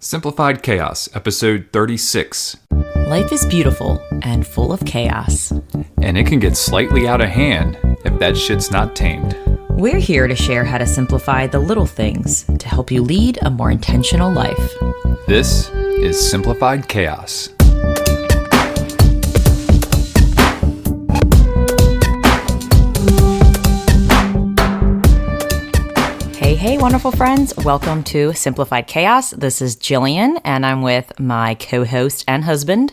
Simplified Khaos, episode 36. Life is beautiful and full of chaos. And it can get slightly out of hand if that shit's not tamed. We're here to share how to simplify the little things to help you lead a more intentional life. This is Simplified Khaos. Hey, wonderful friends. Welcome to Simplified Khaos. This is Jillian, and I'm with my co-host and husband,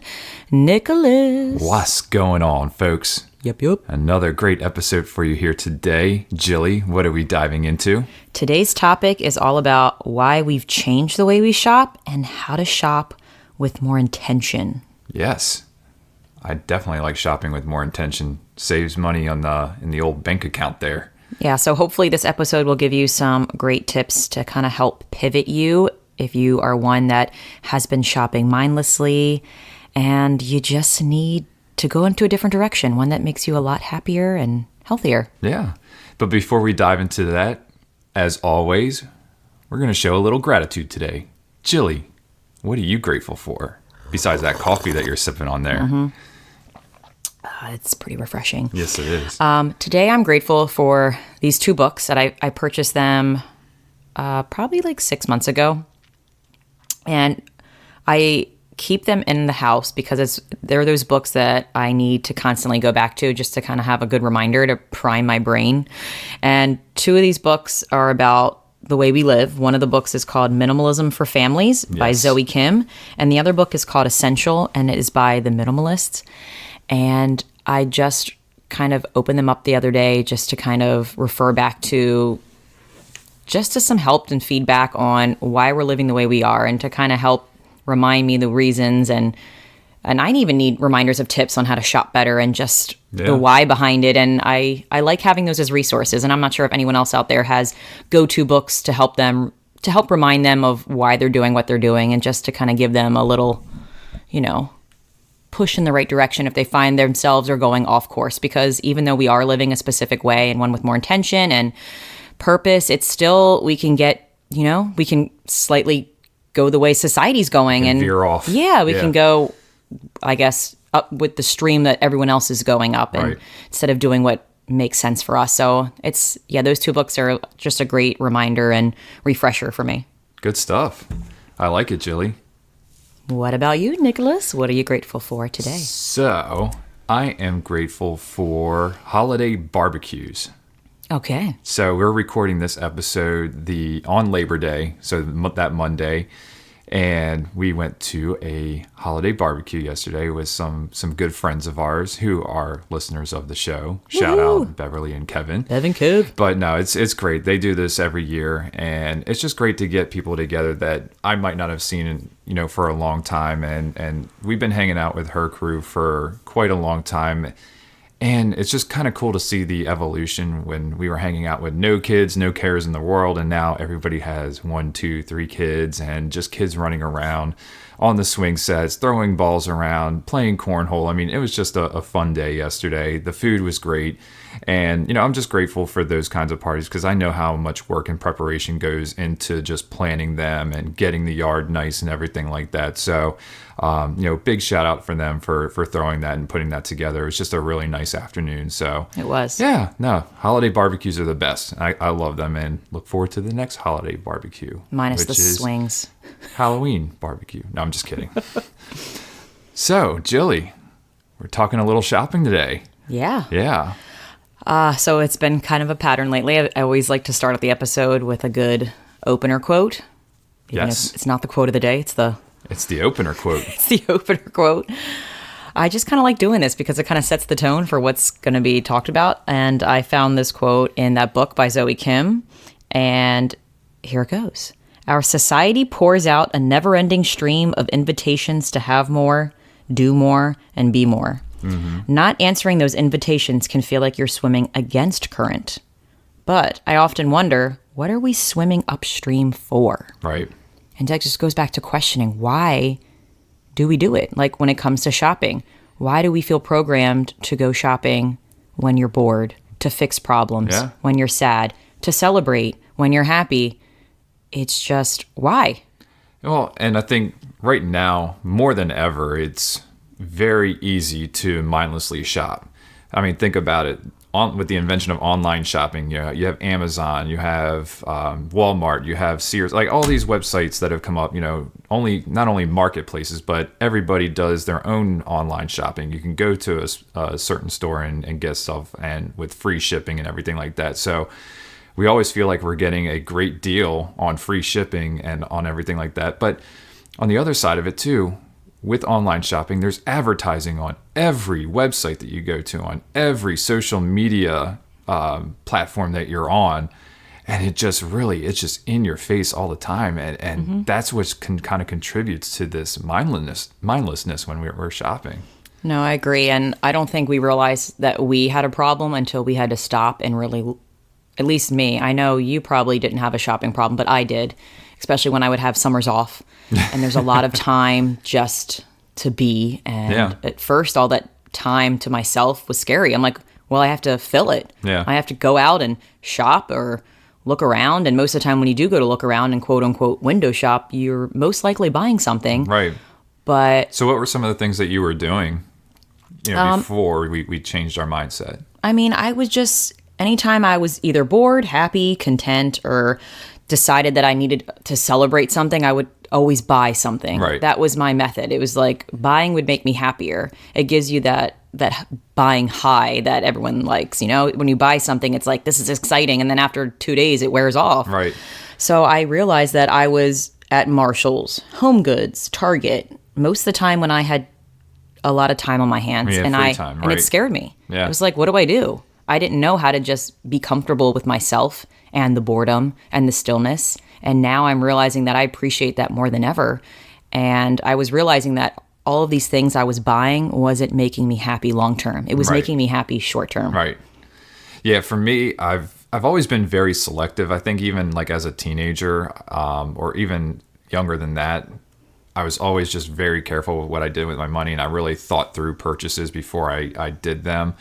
Nicholas. What's going on, folks? Yep. Another great episode for you here today. Jilly, what are we diving into? Today's topic is all about why we've changed the way we shop and how to shop with more intention. Yes. I definitely like shopping with more intention. Saves money in the old bank account there. Yeah, so hopefully this episode will give you some great tips to kind of help pivot you if you are one that has been shopping mindlessly and you just need to go into a different direction, one that makes you a lot happier and healthier. Yeah, but before we dive into that, as always, we're going to show a little gratitude today. Jilly, what are you grateful for besides that coffee that you're sipping on there? Mm-hmm. It's pretty refreshing. Yes, it is. Today I'm grateful for these two books that I purchased them probably like 6 months ago. And I keep them in the house because they're those books that I need to constantly go back to just to kind of have a good reminder to prime my brain. And two of these books are about the way we live. One of the books is called Minimalism for Families by Zoe Kim. And the other book is called Essential, and it is by The Minimalists. And I just kind of opened them up the other day just to kind of refer back to some help and feedback on why we're living the way we are and to kind of help remind me the reasons. And I even need reminders of tips on how to shop better and just the why behind it. And I like having those as resources. And I'm not sure if anyone else out there has go-to books to help remind them of why they're doing what they're doing and just to kind of give them a little, push in the right direction if they find themselves are going off course. Because even though we are living a specific way and one with more intention and purpose, it's still, we can get, we can slightly go the way society's going and veer off. Yeah, we can go, I guess, up with the stream that everyone else is going up and instead of doing what makes sense for us. So those two books are just a great reminder and refresher for me. Good stuff. I like it, Jilly. What about you, Nicholas? What are you grateful for today? So, I am grateful for holiday barbecues. Okay. So, we're recording this episode on Labor Day, so that Monday, and we went to a holiday barbecue yesterday with some good friends of ours who are listeners of the show. Woo-hoo! Shout out Beverly and Kevin. Kev. But no, it's great. They do this every year, and it's just great to get people together that I might not have seen for a long time, and we've been hanging out with her crew for quite a long time. And it's just kind of cool to see the evolution when we were hanging out with no kids, no cares in the world. And now everybody has 1, 2, 3 kids and just kids running around on the swing sets, throwing balls around, playing cornhole. I mean, it was just a fun day yesterday. The food was great. And, I'm just grateful for those kinds of parties because I know how much work and preparation goes into just planning them and getting the yard nice and everything like that. So, big shout out for them for throwing that and putting that together. It was just a really nice afternoon. So it was. Yeah, no, holiday barbecues are the best. I love them and look forward to the next holiday barbecue. Minus the swings. Halloween barbecue. No, I'm just kidding. So, Jilly, we're talking a little shopping today. Yeah. Yeah. So it's been kind of a pattern lately. I always like to start at the episode with a good opener quote. Even if it's not the quote of the day. It's the opener quote. It's the opener quote. I just kind of like doing this because it kind of sets the tone for what's going to be talked about. And I found this quote in that book by Zoe Kim. And here it goes. Our society pours out a never-ending stream of invitations to have more, do more, and be more. Mm-hmm. Not answering those invitations can feel like you're swimming against current. But I often wonder, what are we swimming upstream for? Right. And that just goes back to questioning, why do we do it? Like when it comes to shopping, why do we feel programmed to go shopping when you're bored, to fix problems, when you're sad, to celebrate when you're happy? It's just, why? Well, and I think right now, more than ever, it's very easy to mindlessly shop. I mean, think about it. With the invention of online shopping, you have Amazon, you have Walmart, you have Sears, like all these websites that have come up. Not only marketplaces, but everybody does their own online shopping. You can go to a certain store and get stuff, and with free shipping and everything like that. So we always feel like we're getting a great deal on free shipping and on everything like that. But on the other side of it too, with online shopping, there's advertising on every website that you go to, on every social media platform that you're on. And it's just in your face all the time. And that's what kind of contributes to this mindlessness when we're shopping. No, I agree. And I don't think we realized that we had a problem until we had to stop and really, at least me, I know you probably didn't have a shopping problem, but I did, especially when I would have summers off. And there's a lot of time just to be. And at first, all that time to myself was scary. I'm like, well, I have to fill it. Yeah. I have to go out and shop or look around. And most of the time when you do go to look around and quote unquote window shop, you're most likely buying something. Right. But so what were some of the things that you were doing, before we changed our mindset? I mean, I was just, anytime I was either bored, happy, content, or decided that I needed to celebrate something, I would always buy something. Right. That was my method. It was like buying would make me happier. It gives you that buying high that everyone likes. When you buy something, it's like, this is exciting. And then after 2 days, it wears off. Right. So I realized that I was at Marshall's, Home Goods, Target, most of the time when I had a lot of time on my hands. Yeah, and free time, and it scared me. Yeah. It was like, what do I do? I didn't know how to just be comfortable with myself and the boredom and the stillness. And now I'm realizing that I appreciate that more than ever. And I was realizing that all of these things I was buying wasn't making me happy long term. It was making me happy short term. Right. Yeah, for me, I've always been very selective. I think even like as a teenager, or even younger than that, I was always just very careful with what I did with my money, and I really thought through purchases before I did them.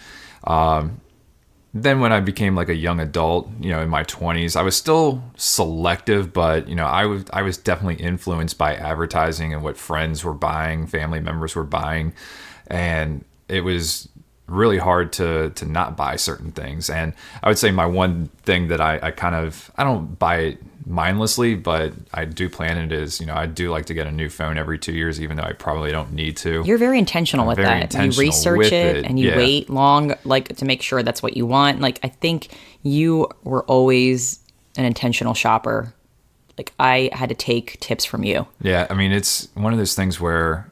Then when I became like a young adult, in my 20s, I was still selective, but I was definitely influenced by advertising and what friends were buying, family members were buying, and it was really hard to not buy certain things. And I would say my one thing that I don't buy it mindlessly, but I do plan it is, I do like to get a new phone every 2 years, even though I probably don't need to. You're very intentional with that. You research it and you wait long, like to make sure that's what you want. Like, I think you were always an intentional shopper. Like, I had to take tips from you. Yeah. I mean, it's one of those things where,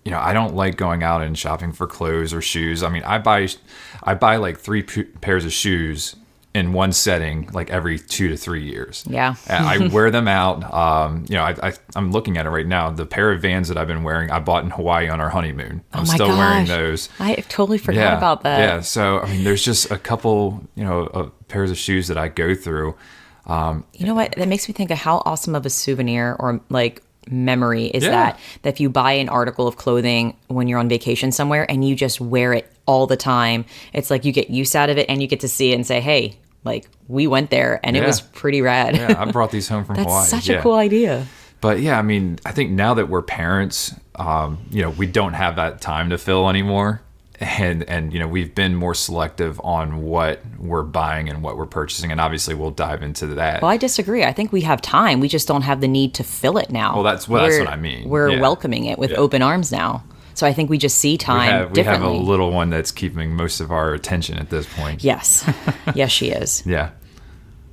I don't like going out and shopping for clothes or shoes. I mean, I buy like 3 pairs of shoes in one setting, like every 2 to 3 years. Yeah. And I wear them out. I'm looking at it right now. The pair of Vans that I've been wearing, I bought in Hawaii on our honeymoon. I'm still wearing those. I totally forgot about that. Yeah. So, I mean, there's just a couple, pairs of shoes that I go through. You know what? That makes me think of how awesome of a souvenir or like memory is that if you buy an article of clothing when you're on vacation somewhere and you just wear it all the time, it's like you get use out of it and you get to see it and say, hey, like we went there and it was pretty rad. Yeah, I brought these home from Hawaii. That's such a cool idea. But yeah, I mean, I think now that we're parents, we don't have that time to fill anymore. And we've been more selective on what we're buying and what we're purchasing, and obviously we'll dive into that. Well, I disagree. I think we have time. We just don't have the need to fill it now. Well, that's what I mean. We're welcoming it with open arms now. So I think we just see time differently. We have a little one that's keeping most of our attention at this point. Yes. Yes, she is. Yeah.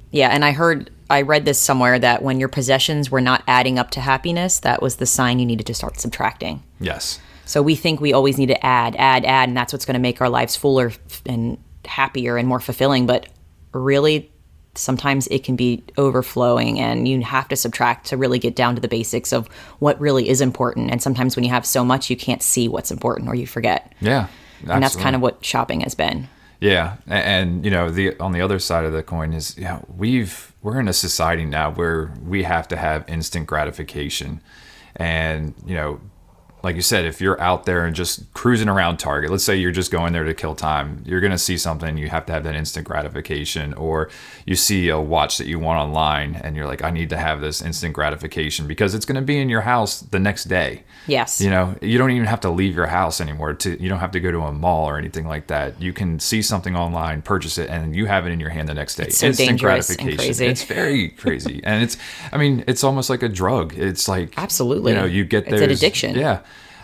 Yeah, and I read this somewhere that when your possessions were not adding up to happiness, that was the sign you needed to start subtracting. Yes. So we think we always need to add, and that's what's going to make our lives fuller and happier and more fulfilling. But really, sometimes it can be overflowing, and you have to subtract to really get down to the basics of what really is important. And sometimes when you have so much, you can't see what's important or you forget. Yeah, absolutely. And that's kind of what shopping has been. Yeah, and on the other side of the coin is we're in a society now where we have to have instant gratification, and like you said, if you're out there and just cruising around Target, let's say you're just going there to kill time, you're going to see something, you have to have that instant gratification, or you see a watch that you want online and you're like, I need to have this instant gratification because it's going to be in your house the next day. Yes. You know, you don't even have to leave your house anymore. You don't have to go to a mall or anything like that. You can see something online, purchase it, and you have it in your hand the next day. It's so instant dangerous gratification. and crazy. It's very crazy. And it's almost like a drug. It's like, absolutely, you know, you get it's an addiction. Yeah.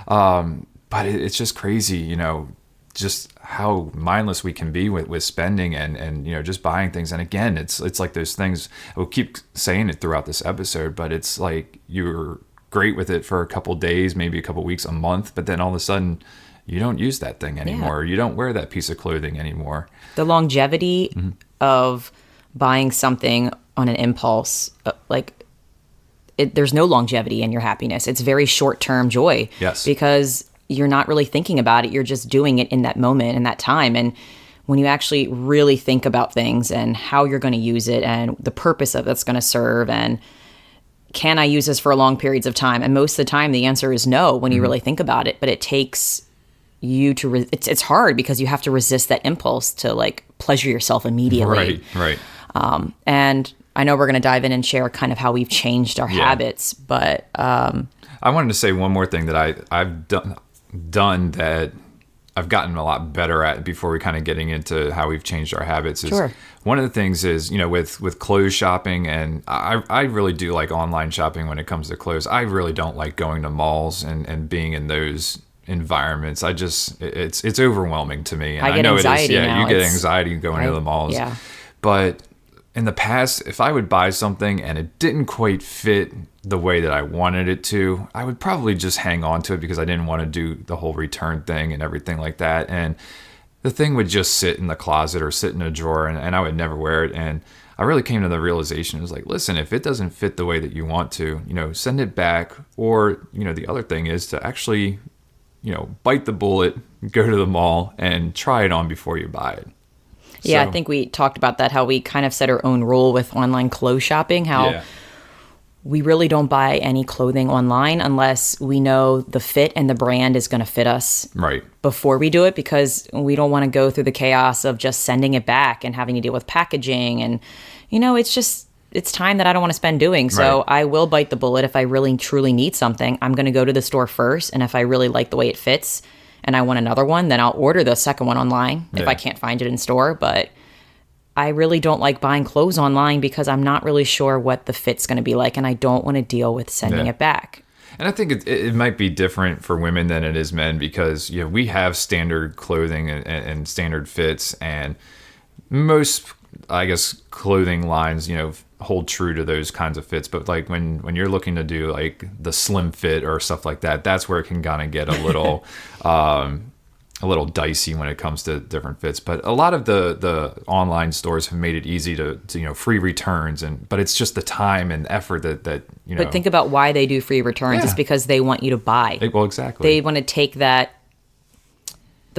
But it's just crazy, you know, just how mindless we can be with spending and, you know, just buying things. And again, it's like those things, we'll keep saying it throughout this episode, but it's like you're great with it for a couple days, maybe a couple weeks, a month, but then all of a sudden you don't use that thing anymore. Yeah. You don't wear that piece of clothing anymore. The longevity of buying something on an impulse, there's no longevity in your happiness. It's very short-term joy. Yes. Because you're not really thinking about it. You're just doing it in that moment, in that time. And when you actually really think about things and how you're going to use it and the purpose of it's going to serve, and can I use this for long periods of time? And most of the time, the answer is no when you really think about it. But it takes you to, it's hard because you have to resist that impulse to like pleasure yourself immediately. Right. And I know we're going to dive in and share kind of how we've changed our habits, but I wanted to say one more thing that I've done that I've gotten a lot better at before we kind of getting into how we've changed our habits. Is Sure. One of the things is, you know, with clothes shopping, and I really do like online shopping when it comes to clothes. I really don't like going to malls and being in those environments. It's overwhelming to me. And I get know anxiety it is. Yeah, now. you get anxiety going to the malls. Yeah. But in the past, if I would buy something and it didn't quite fit the way that I wanted it to, I would probably just hang on to it because I didn't want to do the whole return thing and everything like that. And the thing would just sit in the closet or sit in a drawer, and I would never wear it. And I really came to the realization, it was like, listen, if it doesn't fit the way that you want to, you know, send it back. Or, you know, the other thing is to actually, you know, bite the bullet, go to the mall and try it on before you buy it. Yeah, So, I think we talked about that, how we kind of set our own rule with online clothes shopping, how we really don't buy any clothing online unless we know the fit and the brand is going to fit us right before we do it, because we don't want to go through the chaos of just sending it back and having to deal with packaging. And, you know, it's time that I don't want to spend doing. So I will bite the bullet. If I really truly need something, I'm going to go to the store first. And if I really like the way it fits and I want another one, then I'll order the second one online if I can't find it in store. But I really don't like buying clothes online because I'm not really sure what the fit's going to be like, and I don't want to deal with sending it back. And I think it might be different for women than it is men, because, you know, we have standard clothing and standard fits, and most, I guess, clothing lines, you know, hold true to those kinds of fits. But like when you're looking to do like the slim fit or stuff like that, that's where it can kind of get a little dicey when it comes to different fits. But a lot of the online stores have made it easy to you know, free returns, but it's just the time and effort that you know. But think about why they do free returns. It's because they want you to buy. Well, exactly. They want to take the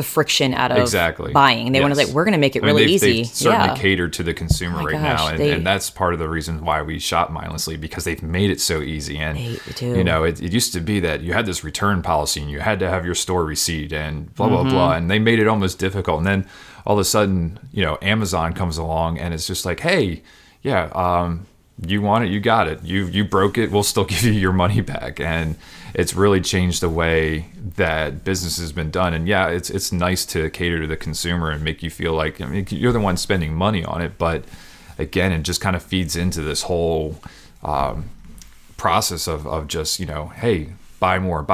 friction out of buying. They want to we're going to make it really easy. They've certainly catered to the consumer right now, and that's part of the reason why we shop mindlessly, because they've made it so easy. And they do. You know, it used to be that you had this return policy and you had to have your store receipt and blah blah blah, and they made it almost difficult. And then all of a sudden, you know, Amazon comes along and it's just like, hey, you want it, you got it. You broke it, we'll still give you your money back. And it's really changed the way that business has been done. And yeah, it's nice to cater to the consumer and make you feel like, I mean, you're the one spending money on it. But again, it just kind of feeds into this whole process of just, you know, hey, buy more.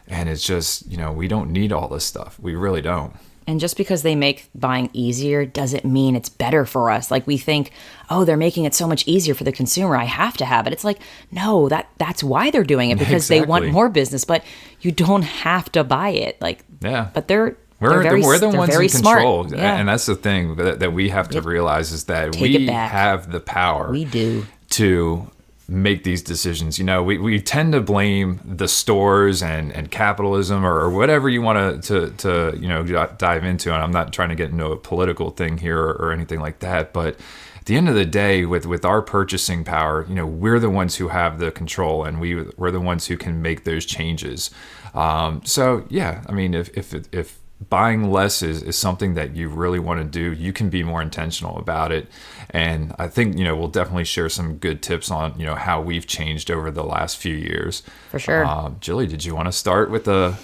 And it's just, you know, we don't need all this stuff. We really don't. And just because they make buying easier doesn't mean it's better for us. Like we think, oh, they're making it so much easier for the consumer, I have to have it. It's like, no, that's why they're doing it, because they want more business, but you don't have to buy it. Like, but we're the ones in control. Yeah. And that's the thing that we have to realize, is that we have the power. We do. To make these decisions. You know, we tend to blame the stores and capitalism or whatever you want to you know, dive into. And I'm not trying to get into a political thing here or anything like that, but at the end of the day, with our purchasing power, we're the ones who have the control, and we're the ones who can make those changes. So yeah, I mean, if buying less is something that you really want to do, you can be more intentional about it. And I think, we'll definitely share some good tips on, how we've changed over the last few years. For sure. Julie, did you want to start with a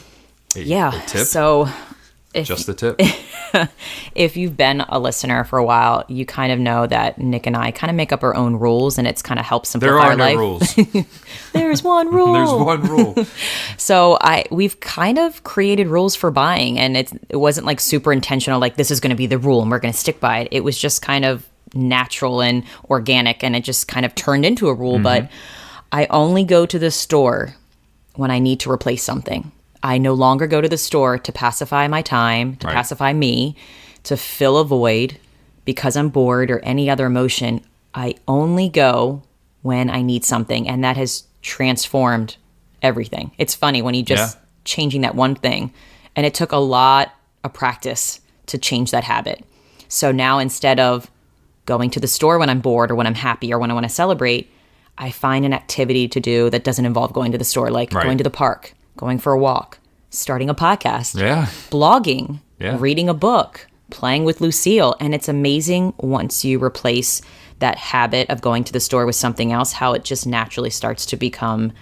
tip? So Just the tip? if you've been a listener for a while, you kind of know that Nick and I kind of make up our own rules, and it's kind of helps simplify our life. There are no rules. There's one rule. There's one rule. So we've kind of created rules for buying, and it wasn't like super intentional, like this is going to be the rule and we're going to stick by it. It was just kind of natural and organic, and it just kind of turned into a rule. But I only go to the store when I need to replace something. I no longer go to the store to pacify my time, to pacify me, to fill a void because I'm bored or any other emotion. I only go when I need something, and that has transformed everything. It's funny when you just changing that one thing, and it took a lot of practice to change that habit. So now instead of going to the store when I'm bored or when I'm happy or when I want to celebrate, I find an activity to do that doesn't involve going to the store, like going to the park, going for a walk, starting a podcast, blogging, reading a book, playing with Lucille. And it's amazing once you replace that habit of going to the store with something else, how it just naturally starts to become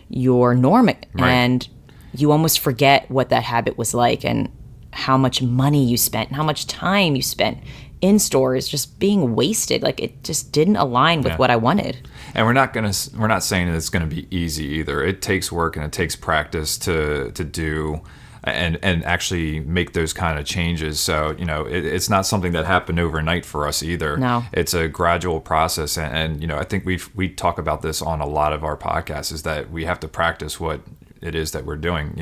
your norm. And you almost forget what that habit was like and how much money you spent and how much time you spent in stores just being wasted. Like it just didn't align with what I wanted. And we're not saying that it's gonna be easy either. It takes work and it takes practice to do and actually make those kind of changes. So it's not something that happened overnight for us either. No, it's a gradual process. And I think we talk about this on a lot of our podcasts, is that we have to practice what it is that we're doing.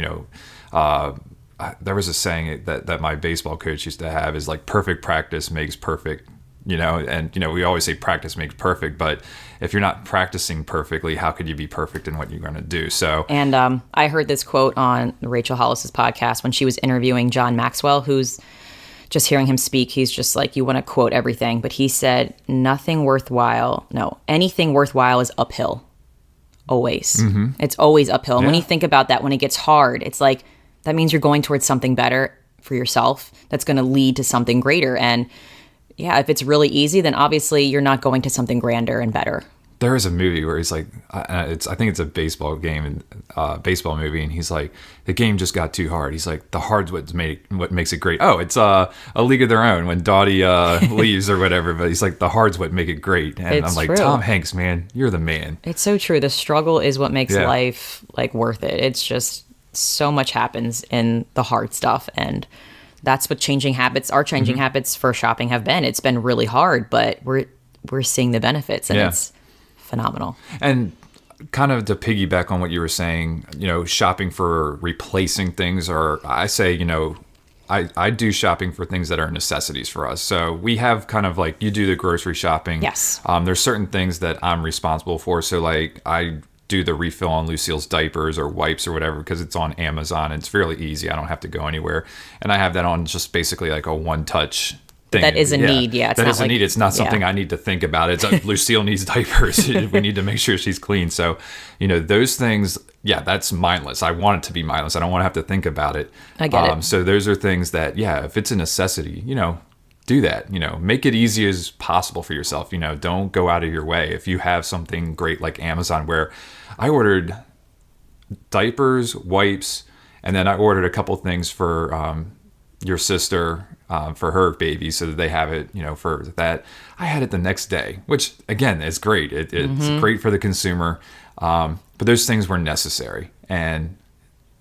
There was a saying that my baseball coach used to have, is like, perfect practice makes perfect, and we always say practice makes perfect, but if you're not practicing perfectly, how could you be perfect in what you're going to do? So, and I heard this quote on Rachel Hollis's podcast when she was interviewing John Maxwell, who's just hearing him speak, he's just like, you want to quote everything, but he said, anything worthwhile is uphill. Always. It's always uphill. And when you think about that, when it gets hard, it's like, that means you're going towards something better for yourself that's going to lead to something greater. And if it's really easy, then obviously you're not going to something grander and better. There is a movie where he's like, I think it's a baseball game and baseball movie, and he's like, the game just got too hard. He's like, the hard's what makes it great. Oh, it's a League of Their Own when Dottie leaves or whatever. But he's like, the hard's what make it great. And it's I'm like, true. Tom Hanks, man, you're the man. It's so true. The struggle is what makes life like worth it. It's just so much happens in the hard stuff, and that's what our changing habits for shopping have been. It's been really hard, but we're seeing the benefits, and it's phenomenal. And kind of to piggyback on what you were saying, shopping for replacing things, or I say, I do shopping for things that are necessities for us. So we have kind of like, you do the grocery shopping. Yes. There's certain things that I'm responsible for. So like I do the refill on Lucille's diapers or wipes or whatever because it's on Amazon and it's fairly easy. I don't have to go anywhere. And I have that on just basically like a one-touch thing. That is a need, It's that is a need. It's not something I need to think about. It's like, Lucille needs diapers. We need to make sure she's clean. So, those things, that's mindless. I want it to be mindless. I don't want to have to think about it. I get it. So those are things that, if it's a necessity, do that. Make it easy as possible for yourself. Don't go out of your way. If you have something great like Amazon, where I ordered diapers, wipes, and then I ordered a couple things for your sister for her baby, so that they have it, for that. I had it the next day, which again is great. It's great for the consumer, but those things were necessary, and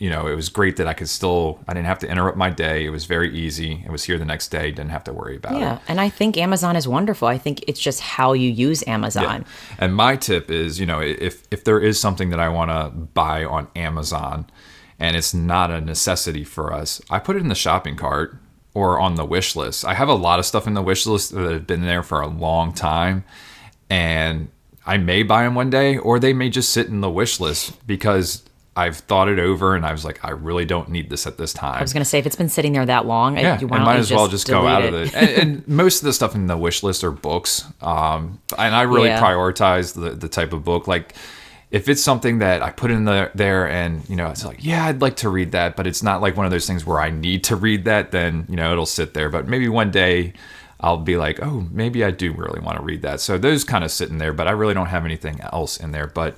it was great that I didn't have to interrupt my day. It was very easy. It was here the next day. Didn't have to worry about it. Yeah, and I think Amazon is wonderful. I think it's just how you use Amazon. Yeah. And my tip is, if there is something that I want to buy on Amazon and it's not a necessity for us, I put it in the shopping cart or on the wish list. I have a lot of stuff in the wish list that have been there for a long time, and I may buy them one day, or they may just sit in the wish list because I've thought it over and I was like, I really don't need this at this time. I was going to say, if it's been sitting there that long, yeah, you might as well just go out it. of it. And most of the stuff in the wish list are books. And I really prioritize the type of book. Like, if it's something that I put in there and, it's like, yeah, I'd like to read that, but it's not like one of those things where I need to read that, then, it'll sit there. But maybe one day I'll be like, oh, maybe I do really want to read that. So those kind of sit in there, but I really don't have anything else in there. But,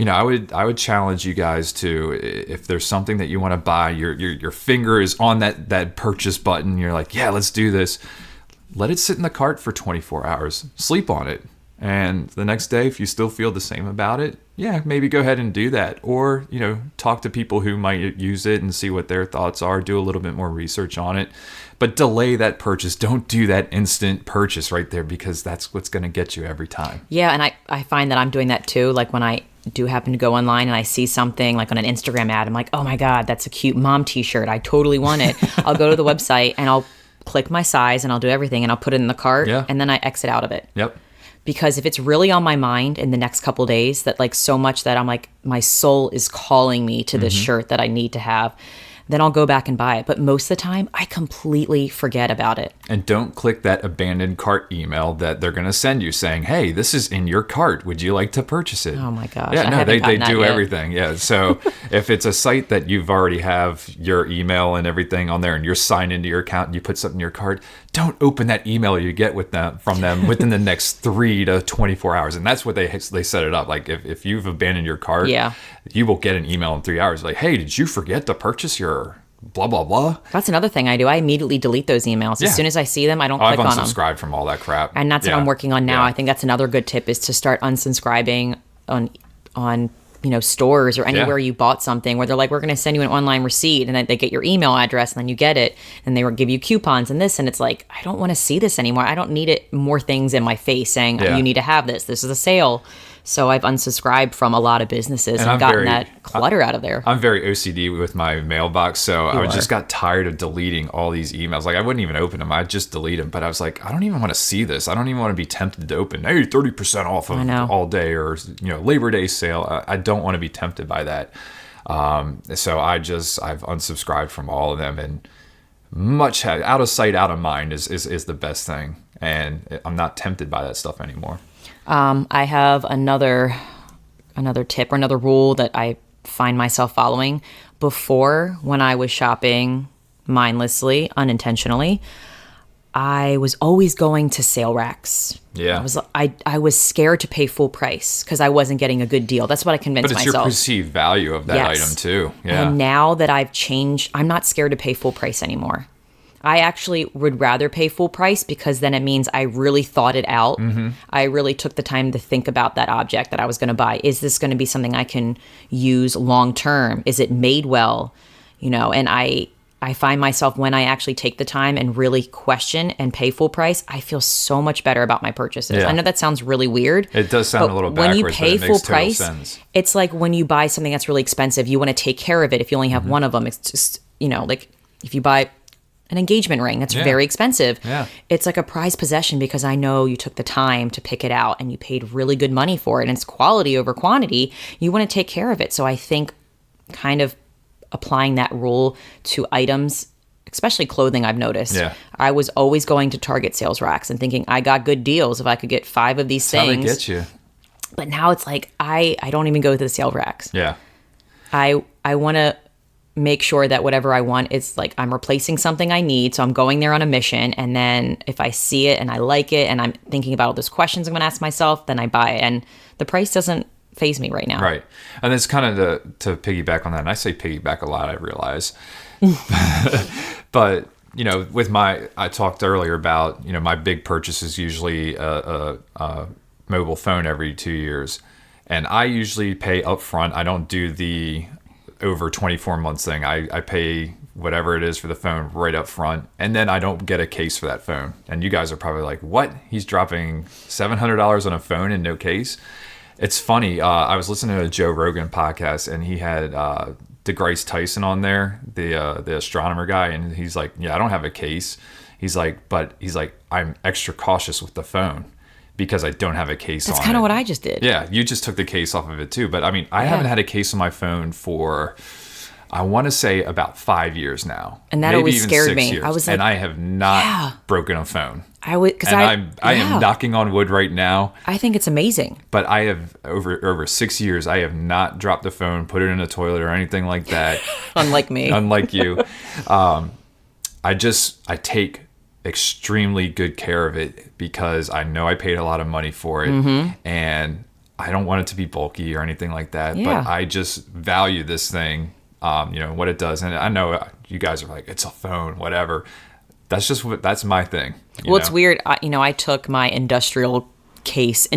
I would challenge you guys to, if there's something that you want to buy, your finger is on that purchase button. You're like, yeah, let's do this. Let it sit in the cart for 24 hours. Sleep on it. And the next day, if you still feel the same about it, yeah, maybe go ahead and do that. Or, talk to people who might use it and see what their thoughts are. Do a little bit more research on it. But delay that purchase. Don't do that instant purchase right there, because that's what's going to get you every time. Yeah, and I find that I'm doing that too. Like when I do happen to go online and I see something like on an Instagram ad, I'm like, oh my God, that's a cute mom t-shirt. I totally want it. I'll go to the website and I'll click my size and I'll do everything and I'll put it in the cart and then I exit out of it. Yep. Because if it's really on my mind in the next couple days, that like so much that I'm like, my soul is calling me to this shirt that I need to have, then I'll go back and buy it. But most of the time, I completely forget about it. And don't click that abandoned cart email that they're going to send you saying, hey, this is in your cart. Would you like to purchase it? Oh my gosh. Yeah, no, they do everything. Yeah. So if it's a site that you've already have your email and everything on there and you're signed into your account and you put something in your cart, don't open that email you get from them within the next 3 to 24 hours. And that's what they set it up. Like if you've abandoned your cart, you will get an email in 3 hours. Like, hey, did you forget to purchase your blah, blah, blah? That's another thing I do. I immediately delete those emails. As soon as I see them, I don't click on them. I've unsubscribed from all that crap. And that's what I'm working on now. I think that's another good tip, is to start unsubscribing on stores or anywhere you bought something where they're like, we're going to send you an online receipt, and then they get your email address and then you get it and they will give you coupons and this, and it's like, I don't want to see this anymore. I don't need it, more things in my face saying you need to have this is a sale. So I've unsubscribed from a lot of businesses and gotten that clutter out of there. I'm very OCD with my mailbox, so I just got tired of deleting all these emails. Like, I wouldn't even open them. I'd just delete them. But I was like, I don't even want to see this. I don't even want to be tempted to open, hey, 30% off of all day, or Labor Day sale. I don't want to be tempted by that. So I've unsubscribed from all of them, and much out of sight, out of mind is the best thing. And I'm not tempted by that stuff anymore. I have another tip or another rule that I find myself following. Before, when I was shopping mindlessly, unintentionally, I was always going to sale racks. Yeah. I was scared to pay full price because I wasn't getting a good deal. That's what I convinced myself. But it's your perceived value of that item too. Yeah. And now that I've changed, I'm not scared to pay full price anymore. I actually would rather pay full price, because then it means I really thought it out. I really took the time to think about that object that I was going to buy. Is this going to be something I can use long term? Is it made well? And I find myself, when I actually take the time and really question and pay full price, I feel so much better about my purchases. Yeah. I know that sounds really weird. It does sound a little backwards, when you pay but it makes full price, sense. It's like when you buy something that's really expensive, you want to take care of it. If you only have one of them, it's just, like if you buy an engagement ring that's very expensive. Yeah. It's like a prized possession, because I know you took the time to pick it out and you paid really good money for it, and it's quality over quantity. You want to take care of it. So I think kind of applying that rule to items, especially clothing, I've noticed. Yeah. I was always going to Target sales racks and thinking I got good deals if I could get 5 of these things. How they get you. But now it's like I don't even go to the sale racks. Yeah. I want to make sure that whatever I want is like I'm replacing something I need. So I'm going there on a mission. And then if I see it and I like it and I'm thinking about all those questions I'm going to ask myself, then I buy it. And the price doesn't faze me right now. Right. And it's kind of to piggyback on that. And I say piggyback a lot, I realize. But, I talked earlier about, my big purchase is usually a mobile phone every 2 years. And I usually pay upfront. I don't do the over 24 months thing. I pay whatever it is for the phone right up front, and then I don't get a case for that phone. And you guys are probably like, what? He's dropping $700 on a phone and no case? It's funny. I was listening to a Joe Rogan podcast, and he had DeGrasse Tyson on there, the astronomer guy, and he's like, yeah, I don't have a case. He's like, I'm extra cautious with the phone, because I don't have a case on it. That's kind of what I just did. Yeah, you just took the case off of it too. But I mean, I haven't had a case on my phone for, I want to say, about 5 years now. And that maybe always even scared 6 me. years. I was like, and I have not broken a phone. I would, because I am knocking on wood right now. I think it's amazing. But I have over 6 years, I have not dropped the phone, put it in a toilet or anything like that. Unlike me. Unlike you. I take extremely good care of it because I know I paid a lot of money for it, and I don't want it to be bulky or anything like that. Yeah. But I just value this thing, what it does. And I know you guys are like, it's a phone, whatever. That's my thing. Well, it's weird. I took my indestructible case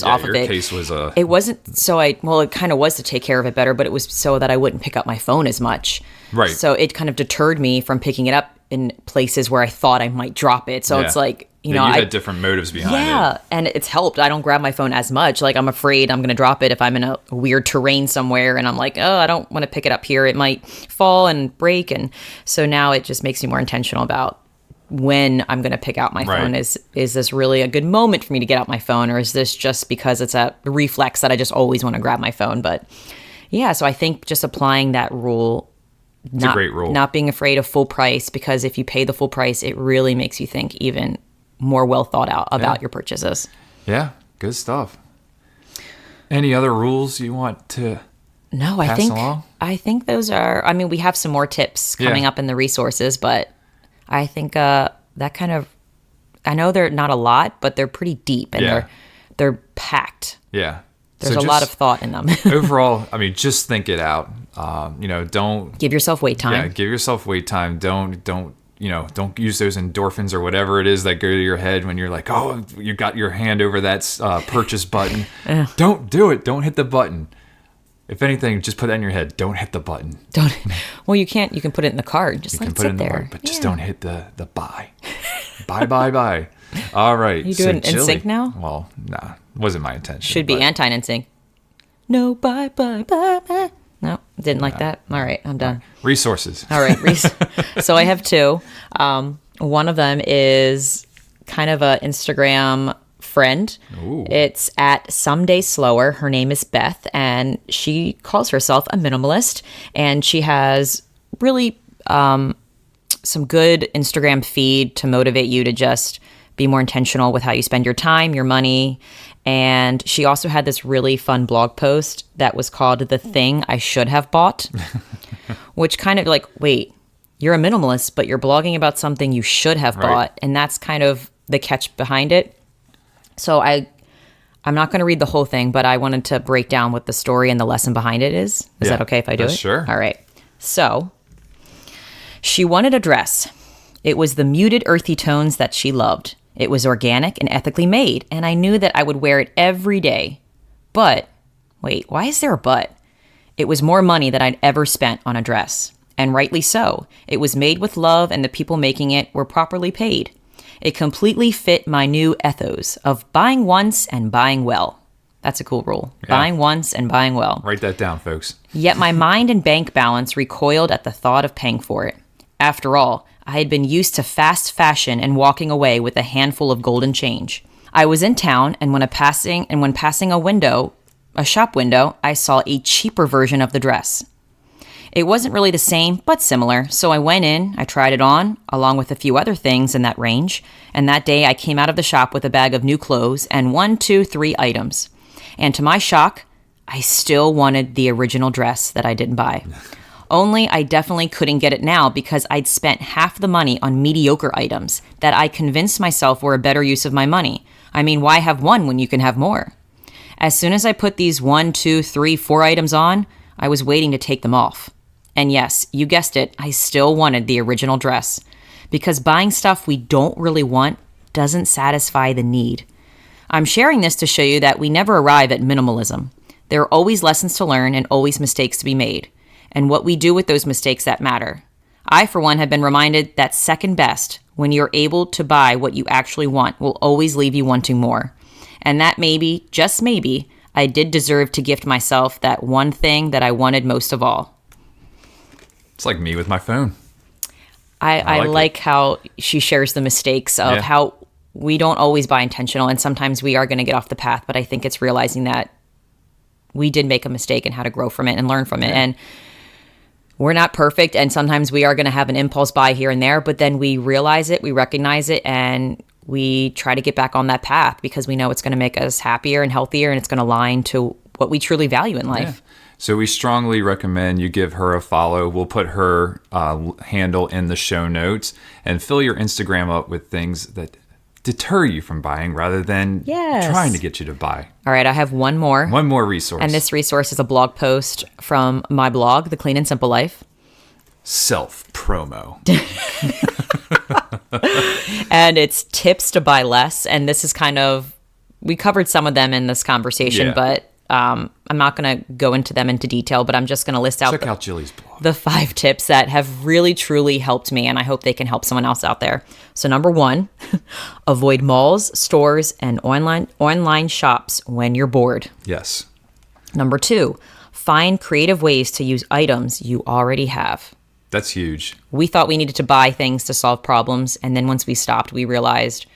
off of it. Your case was It wasn't so it kind of was to take care of it better, but it was so that I wouldn't pick up my phone as much. Right. So it kind of deterred me from picking it up in places where I thought I might drop it. So it's like, you had different motives behind it. Yeah, and it's helped. I don't grab my phone as much. Like, I'm afraid I'm going to drop it if I'm in a weird terrain somewhere, and I'm like, oh, I don't want to pick it up here. It might fall and break. And so now it just makes me more intentional about when I'm going to pick out my phone. Is this really a good moment for me to get out my phone, or is this just because it's a reflex that I just always want to grab my phone? But yeah, so I think just applying that rule, it's a great rule. Not being afraid of full price, because if you pay the full price, it really makes you think even more well thought out about your purchases. Yeah, good stuff. Any other rules you want to pass along? I think those are, we have some more tips coming up in the resources, but I think that kind of, I know they're not a lot, but they're pretty deep, and they're packed. Yeah. There's a lot of thought in them. Overall, just think it out. Don't give yourself wait time. Yeah, give yourself wait time. Don't use those endorphins or whatever it is that go to your head when you're like, oh, you got your hand over that purchase button. Don't do it. Don't hit the button. If anything, just put that in your head. Don't hit the button. Well, you can't. You can put it in the card. Just let it sit there. But just don't hit the buy. Buy. All right. You doing NSYNC now? Well, nah. Wasn't my intention. Should be anti-NSYNC. No, bye. No, didn't like that. All right, I'm done. Resources. All right. So I have two. One of them is kind of a Instagram friend. Ooh. It's at Someday Slower. Her name is Beth, and she calls herself a minimalist, and she has really some good Instagram feed to motivate you to just be more intentional with how you spend your time, your money. And she also had this really fun blog post that was called The Thing I Should Have Bought, which kind of like, wait, you're a minimalist, but you're blogging about something you should have bought. And that's kind of the catch behind it. So I'm not going to read the whole thing, but I wanted to break down what the story and the lesson behind it is. Is that okay if I do it? Sure. All right. So she wanted a dress. It was the muted, earthy tones that she loved. It was organic and ethically made, and I knew that I would wear it every day. But, wait, why is there a but? It was more money than I'd ever spent on a dress. And rightly so. It was made with love, and the people making it were properly paid. It completely fit my new ethos of buying once and buying well. That's a cool rule. Yeah. Buying once and buying well. Write that down, folks. Yet my mind and bank balance recoiled at the thought of paying for it. After all, I had been used to fast fashion and walking away with a handful of golden change. I was in town, and when passing a shop window, I saw a cheaper version of the dress. It wasn't really the same, but similar, so I went in, I tried it on, along with a few other things in that range, and that day I came out of the shop with a bag of new clothes and 3 items. And to my shock, I still wanted the original dress that I didn't buy. Only I definitely couldn't get it now because I'd spent half the money on mediocre items that I convinced myself were a better use of my money. Why have one when you can have more? As soon as I put these 4 items on, I was waiting to take them off. And yes, you guessed it, I still wanted the original dress. Because buying stuff we don't really want doesn't satisfy the need. I'm sharing this to show you that we never arrive at minimalism. There are always lessons to learn and always mistakes to be made. And what we do with those mistakes that matter. I, for one, have been reminded that second best, when you're able to buy what you actually want, will always leave you wanting more. And that maybe, just maybe, I did deserve to gift myself that one thing that I wanted most of all. It's like me with my phone. I like how she shares the mistakes of how we don't always buy intentional, and sometimes we are going to get off the path, but I think it's realizing that we did make a mistake and how to grow from it and learn from it. And we're not perfect, and sometimes we are going to have an impulse buy here and there, but then we realize it, we recognize it, and we try to get back on that path because we know it's going to make us happier and healthier, and it's going to align to what we truly value in life. So we strongly recommend you give her a follow. We'll put her handle in the show notes, and fill your Instagram up with things that deter you from buying rather than trying to get you to buy. All right, I have one more. One more resource. And this resource is a blog post from my blog, The Clean and Simple Life. Self-promo. And it's tips to buy less. And this is kind of, we covered some of them in this conversation, but I'm not going to go into them into detail, but I'm just going to list out Check out Jilly's blog. The 5 tips that have really, truly helped me, and I hope they can help someone else out there. So number 1, avoid malls, stores, and online shops when you're bored. Yes. Number 2, find creative ways to use items you already have. That's huge. We thought we needed to buy things to solve problems, and then once we stopped, we realized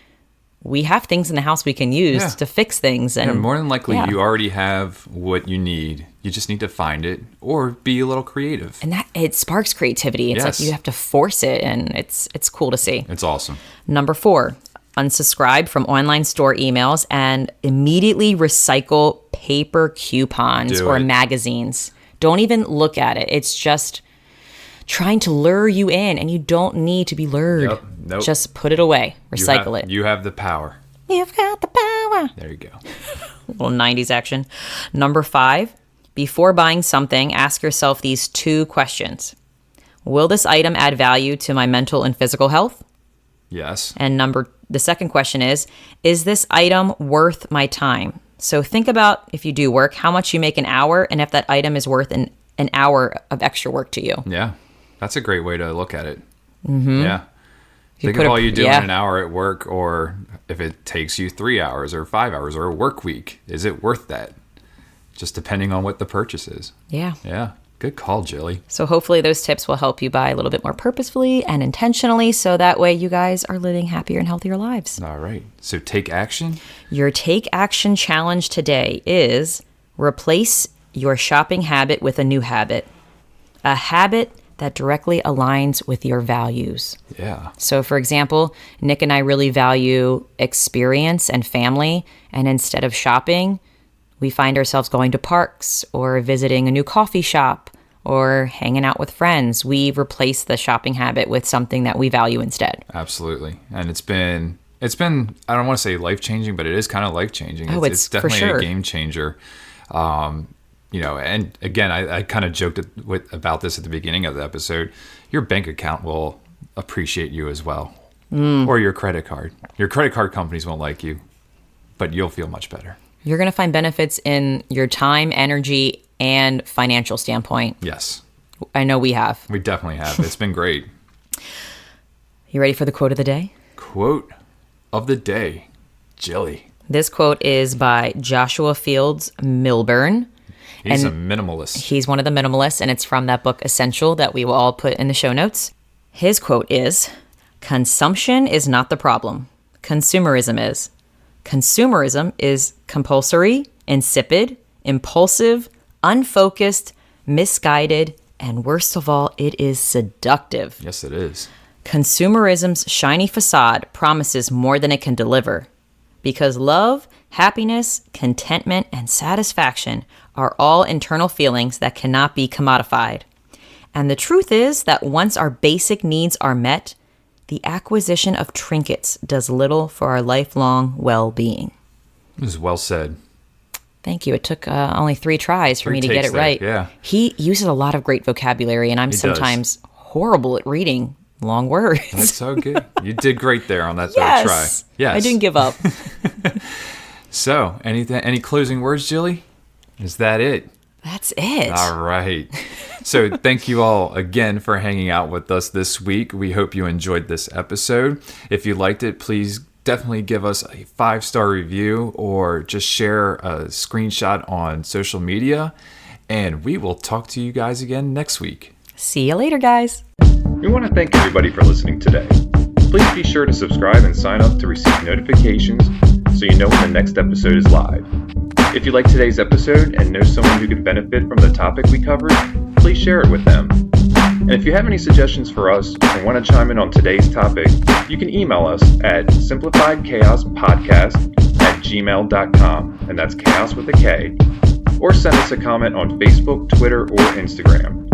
we have things in the house we can use to fix things. And more than likely, you already have what you need. You just need to find it or be a little creative. And that it sparks creativity. It's like you have to force it, and it's cool to see. It's awesome. Number 4, unsubscribe from online store emails and immediately recycle paper coupons or magazines. Don't even look at it. It's just trying to lure you in, and you don't need to be lured. Yep. Nope. Just put it away. Recycle it. You have the power. You've got the power. There you go. Little 90s action. Number 5, before buying something, ask yourself these 2 questions. Will this item add value to my mental and physical health? Yes. And the second question is this item worth my time? So think about, if you do work, how much you make an hour, and if that item is worth an hour of extra work to you. Yeah. That's a great way to look at it. Mm-hmm. Yeah. Think of all you do in an hour at work, or if it takes you 3 hours or 5 hours or a work week. Is it worth that? Just depending on what the purchase is. Yeah. Yeah. Good call, Jilly. So hopefully those tips will help you buy a little bit more purposefully and intentionally, so that way you guys are living happier and healthier lives. All right. So take action. Your take action challenge today is replace your shopping habit with a new habit. A habit that directly aligns with your values. Yeah. So for example, Nick and I really value experience and family, and instead of shopping, we find ourselves going to parks or visiting a new coffee shop or hanging out with friends. We replace the shopping habit with something that we value instead. Absolutely. And it's been I don't want to say life-changing, but it is kind of life-changing. Oh, it's definitely for sure a game changer. And again, I kind of joked about this at the beginning of the episode. Your bank account will appreciate you as well, or your credit card. Your credit card companies won't like you, but you'll feel much better. You're going to find benefits in your time, energy, and financial standpoint. Yes. I know we have. We definitely have. It's been great. You ready for the quote of the day? Quote of the day. Jilly. This quote is by Joshua Fields Millburn. He's a minimalist. He's one of the minimalists, and it's from that book Essential that we will all put in the show notes. His quote is, "Consumption is not the problem. Consumerism is. Consumerism is compulsory, insipid, impulsive, unfocused, misguided, and worst of all, it is seductive." Yes, it is. Consumerism's shiny facade promises more than it can deliver, because love, happiness, contentment, and satisfaction are all internal feelings that cannot be commodified. And the truth is that once our basic needs are met, the acquisition of trinkets does little for our lifelong well-being. It was well said. Thank you. It took only 3 tries for me to get it right. Yeah. He uses a lot of great vocabulary, and I'm sometimes horrible at reading long words. That's so good. You did great there on that third try. Yes. I didn't give up. So, any closing words, Jilly? Is that it? That's it. All right. So thank you all again for hanging out with us this week. We hope you enjoyed this episode. If you liked it, please definitely give us a 5-star review or just share a screenshot on social media. And we will talk to you guys again next week. See you later, guys. We want to thank everybody for listening today. Please be sure to subscribe and sign up to receive notifications so you know when the next episode is live. If you like today's episode and know someone who could benefit from the topic we covered, please share it with them. And if you have any suggestions for us or want to chime in on today's topic, you can email us at simplifiedchaospodcast@gmail.com, and that's chaos with a K, or send us a comment on Facebook, Twitter, or Instagram.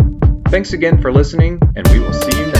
Thanks again for listening, and we will see you next time.